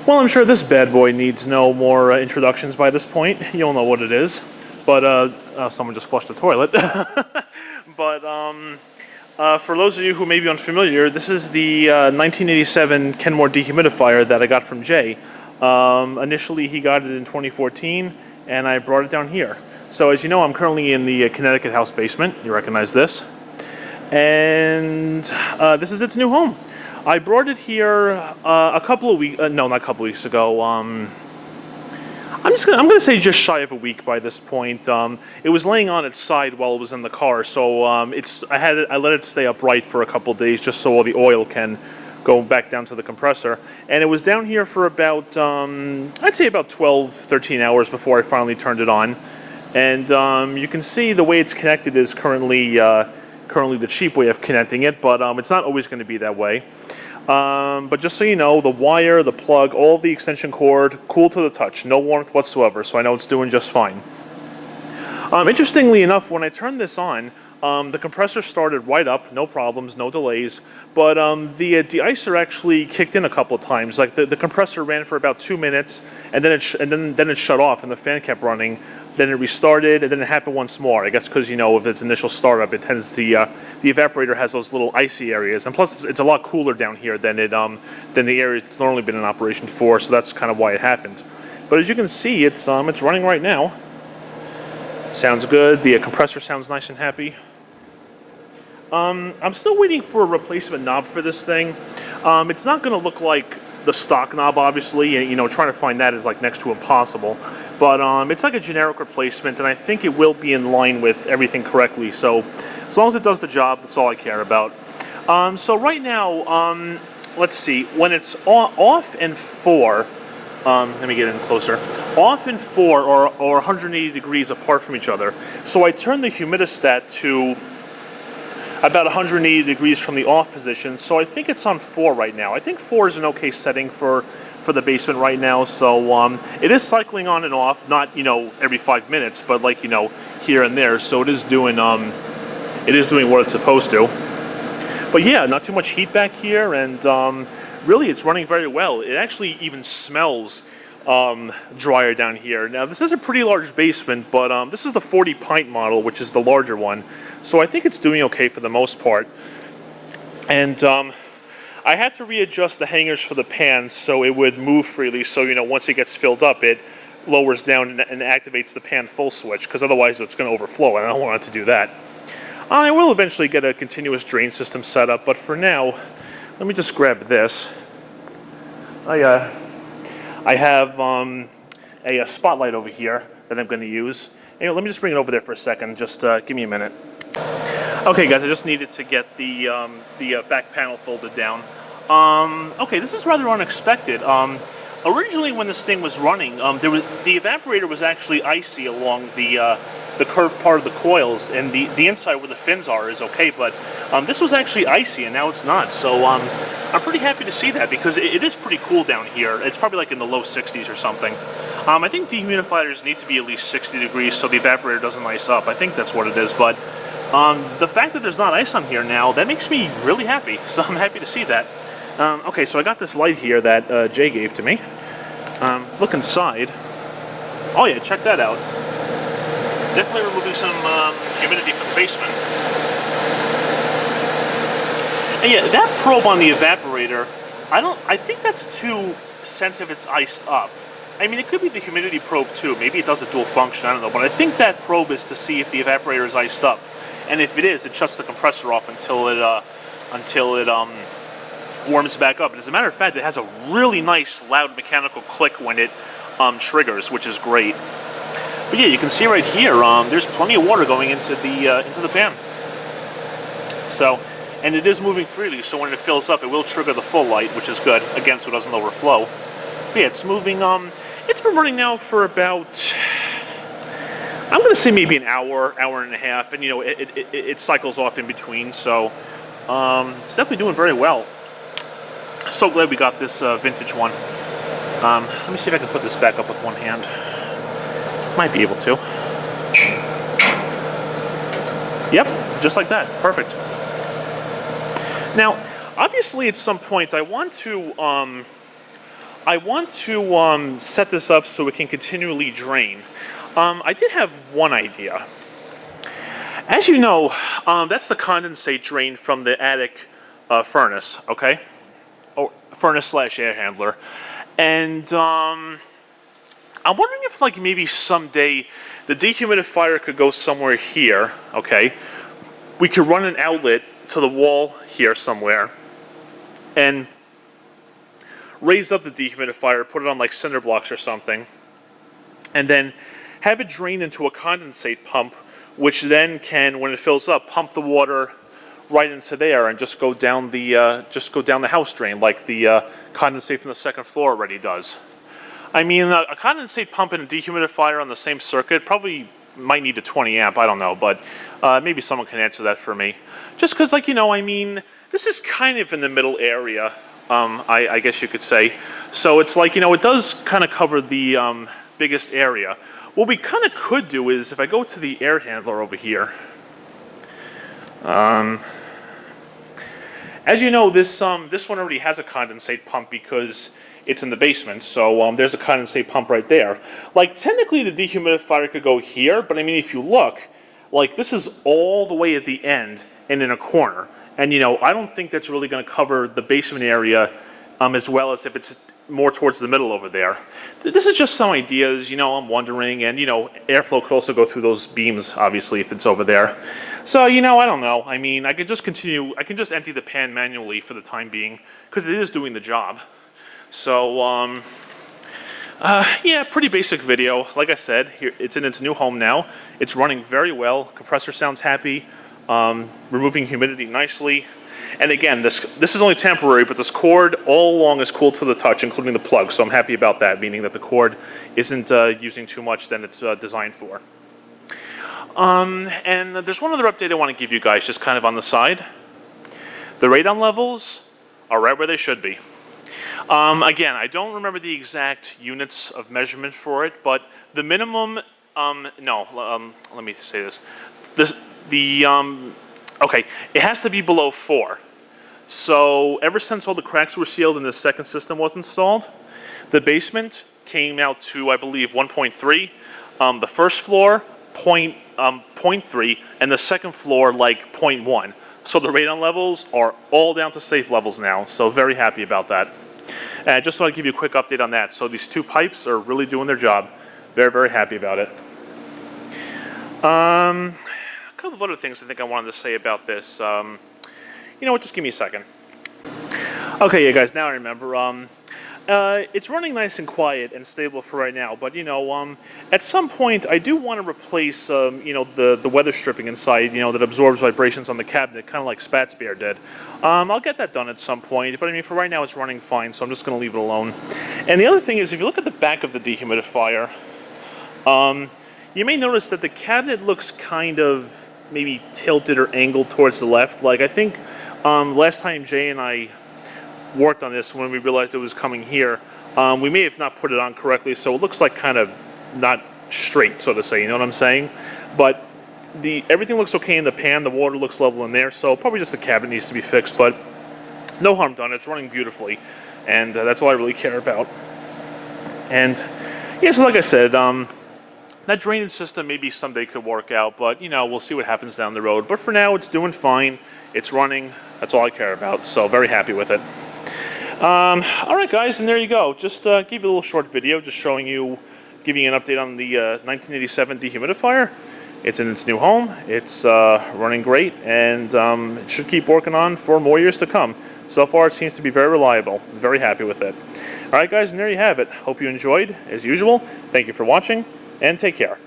Well, I'm sure this bad boy needs no more introductions by this point. You'll know what it is. But someone just flushed the toilet. But for those of you who may be unfamiliar, this is the 1987 Kenmore Dehumidifier that I got from Jay. Initially, he got it in 2014, and I brought it down here. So as you know, I'm currently in the Connecticut house basement. You recognize this. And this is its new home. I brought it here a couple of weeks, no, not a couple of weeks ago. I'm gonna say just shy of a week by this point. It was laying on its side while it was in the car, so I let it stay upright for a couple of days just so all the oil can go back down to the compressor. And it was down here for about, I'd say about 12, 13 hours before I finally turned it on. And you can see the way it's connected is currently the cheap way of connecting it, but it's not always going to be that way. But just so you know, the wire, the plug, all of the extension cord, cool to the touch, no warmth whatsoever, so I know it's doing just fine. Interestingly enough, when I turned this on, the compressor started right up, no problems, no delays, but the de-icer actually kicked in a couple of times. Like the compressor ran for about 2 minutes, and then it shut off, and the fan kept running. Then it restarted, and then it happened once more. I guess because, you know, with its initial startup, it tends to the evaporator has those little icy areas, and plus it's a lot cooler down here than the areas it's normally been in operation for. So that's kind of why it happened. But as you can see, it's running right now. Sounds good. The compressor sounds nice and happy. I'm still waiting for a replacement knob for this thing. It's not going to look like the stock knob, obviously. You know, trying to find that is like next to impossible. But it's like a generic replacement, and I think it will be in line with everything correctly. So as long as it does the job, that's all I care about. So right now, let's see. When it's off and 4, let me get in closer. Off and 4 or 180 degrees apart from each other. So I turn the humidistat to about 180 degrees from the off position. So I think it's on 4 right now. I think 4 is an okay setting for the basement right now. So it is cycling on and off, not, you know, every 5 minutes, but like, you know, here and there. So it is doing what it's supposed to. But yeah, not too much heat back here, and really it's running very well. It actually even smells drier down here. Now this is a pretty large basement, but this is the 40 pint model, which is the larger one. So I think it's doing okay for the most part. And I had to readjust the hangers for the pan so it would move freely. So, you know, once it gets filled up, it lowers down and activates the pan full switch, because otherwise it's going to overflow, and I don't want it to do that. I will eventually get a continuous drain system set up, but for now, let me just grab this. I have a spotlight over here that I'm going to use. Anyway, let me just bring it over there for a second. Just give me a minute. Okay, guys, I just needed to get the back panel folded down. Okay, this is rather unexpected. Originally, when this thing was running, the evaporator was actually icy along the curved part of the coils, and the inside where the fins are is okay, but this was actually icy, and now it's not. So I'm pretty happy to see that, because it is pretty cool down here. It's probably like in the low 60s or something. I think dehumidifiers need to be at least 60 degrees so the evaporator doesn't ice up. I think that's what it is, but the fact that there's not ice on here now, that makes me really happy. So I'm happy to see that. Okay, so I got this light here that Jay gave to me. Look inside. Oh yeah, check that out. Definitely removing some humidity from the basement. And yeah, that probe on the evaporator, I think that's too sensitive it's iced up. I mean, it could be the humidity probe too. Maybe it does a dual function, I don't know. But I think that probe is to see if the evaporator is iced up. And if it is, it shuts the compressor off until it warms back up. And as a matter of fact, it has a really nice loud mechanical click when it triggers, which is great. But yeah, you can see right here, there's plenty of water going into the pan. So, and it is moving freely, so when it fills up, it will trigger the full light, which is good, again, so it doesn't overflow. But yeah, it's moving, it's been running now for about, I'm going to say maybe an hour and a half, and you know, it cycles off in between, so it's definitely doing very well. So glad we got this vintage one. Let me see if I can put this back up with one hand. Might be able to. Yep, just like that. Perfect. Now, obviously, at some point, I want to I want to set this up so it can continually drain. I did have one idea. As you know, that's the condensate drain from the attic furnace, okay? Or furnace slash air handler. And I'm wondering if, like, maybe someday the dehumidifier could go somewhere here, okay? We could run an outlet to the wall here somewhere and raise up the dehumidifier, put it on like cinder blocks or something, and then have it drain into a condensate pump, which then can, when it fills up, pump the water right into there and just go down the house drain like the condensate from the second floor already does. I mean, a condensate pump and a dehumidifier on the same circuit probably might need a 20 amp, I don't know, but maybe someone can answer that for me. Just because, like, you know, I mean, this is kind of in the middle area, I guess you could say. So it's like, you know, it does kind of cover the biggest area. What we kind of could do is, if I go to the air handler over here, as you know, this one already has a condensate pump because it's in the basement, so there's a condensate pump right there. Like, technically the dehumidifier could go here, but I mean, if you look, like, this is all the way at the end and in a corner. And, you know, I don't think that's really going to cover the basement area as well as if it's more towards the middle over there. This is just some ideas, you know, I'm wondering, and, you know, airflow could also go through those beams, obviously, if it's over there. So, you know, I don't know. I mean, I could just continue, I can just empty the pan manually for the time being, because it is doing the job. So, yeah, pretty basic video. Like I said, here it's in its new home now. It's running very well. Compressor sounds happy. Removing humidity nicely. And again, this is only temporary, but this cord all along is cool to the touch, including the plug. So I'm happy about that, meaning that the cord isn't using too much than it's designed for. And there's one other update I want to give you guys, just kind of on the side. The radon levels are right where they should be. Again, I don't remember the exact units of measurement for it, but the minimum, let me say this. Okay, it has to be below 4. So ever since all the cracks were sealed and the second system was installed, the basement came out to, I believe, 1.3. The first floor, 0.3, and the second floor, like 0.1. So the radon levels are all down to safe levels now, so very happy about that. And I just want to give you a quick update on that. So these two pipes are really doing their job. Very, very happy about it. A couple of other things I think I wanted to say about this. You know what, just give me a second. Okay, yeah, guys, now I remember. It's running nice and quiet and stable for right now, but, you know, at some point I do want to replace, you know, the weather stripping inside, you know, that absorbs vibrations on the cabinet, kind of like Spat's bear did. I'll get that done at some point, but I mean, for right now it's running fine, so I'm just going to leave it alone. And the other thing is, if you look at the back of the dehumidifier, you may notice that the cabinet looks kind of maybe tilted or angled towards the left. Like, I think last time Jay and I worked on this, when we realized it was coming here, we may have not put it on correctly, so it looks like kind of not straight, so to say, you know what I'm saying? But everything looks okay in the pan, the water looks level in there, so probably just the cabinet needs to be fixed, but no harm done. It's running beautifully, and that's all I really care about. And yeah, so like I said, that drainage system maybe someday could work out, but, you know, we'll see what happens down the road. But for now, it's doing fine. It's running. That's all I care about, so very happy with it. All right, guys, and there you go. Just give you a little short video just showing you, giving you an update on the 1987 dehumidifier. It's in its new home. It's running great, and it should keep working on for more years to come. So far, it seems to be very reliable. Very happy with it. All right, guys, and there you have it. Hope you enjoyed, as usual. Thank you for watching, and take care.